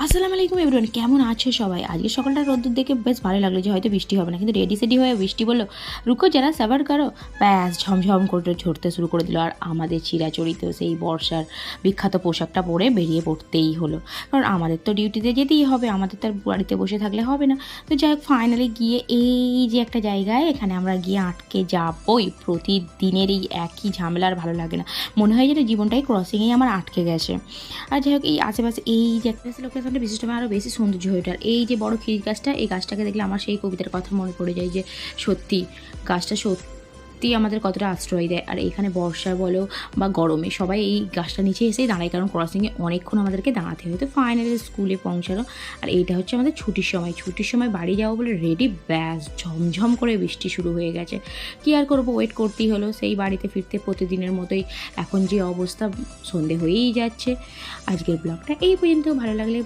আসসালামু আলাইকুম এভরিওয়ান, কেমন আছো সবাই? আজকে সকালটা রোদ্দুর দেখে বেশ ভালো লাগলো যে হয়তো বৃষ্টি হবে না, কিন্তু রেডি সেডি হয়ে বৃষ্টি বললো রুকো যারা সাবার করো, ব্যাস ঝমঝম করে ঝরতে শুরু করে দিল। আর আমাদের চিরাচরিত সেই বর্ষার বিখ্যাত পোশাকটা পরে বেরিয়ে পড়তেই হলো, কারণ আমাদের তো ডিউটিতে যেতেই হবে, আমাদের তো আর বাড়িতে বসে থাকলে হবে না। তো যাই হোক, ফাইনালি গিয়ে এই যে একটা জায়গায়, এখানে আমরা গিয়ে আটকে যাবই। প্রতিদিনের এই একই ঝামেলা আর ভালো লাগে না, মনে হয় যেন জীবনটাই ক্রসিংয়েই আমার আটকে গেছে। আর যাই হোক, এই আশেপাশে এই যে একটা লোকেশনটা বিশিষ্টভাবে আরও বেশি সৌন্দর্য হয়ে ওঠে। আর এই যে বড় খিরিস গাছটা, এই গাছটাকে দেখলে আমার সেই কবিতার কথা মনে পড়ে যায় যে সত্যি গাছটা সত্যি আমাদের কতটা আশ্রয় দেয়। আর এখানে বর্ষা বলো বা গরমে সবাই এই গাছটা নিচে এসেই দাঁড়ায়, কারণ ক্রসিংয়ে অনেকক্ষণ আমাদেরকে দাঁড়াতে হয়। তো ফাইনালি স্কুলে পৌঁছালো, আর এইটা হচ্ছে আমাদের ছুটির সময় বাড়ি যাবো বলে রেডি, ব্যাস ঝমঝম করে বৃষ্টি শুরু হয়ে গেছে। কী আর করবো, ওয়েট করতেই হলো সেই বাড়িতে ফিরতে প্রতিদিনের মতোই। এখন যে অবস্থা, সন্ধে হয়েই যাচ্ছে। আজকের ব্লগটা এই পর্যন্ত, ভালো লাগলে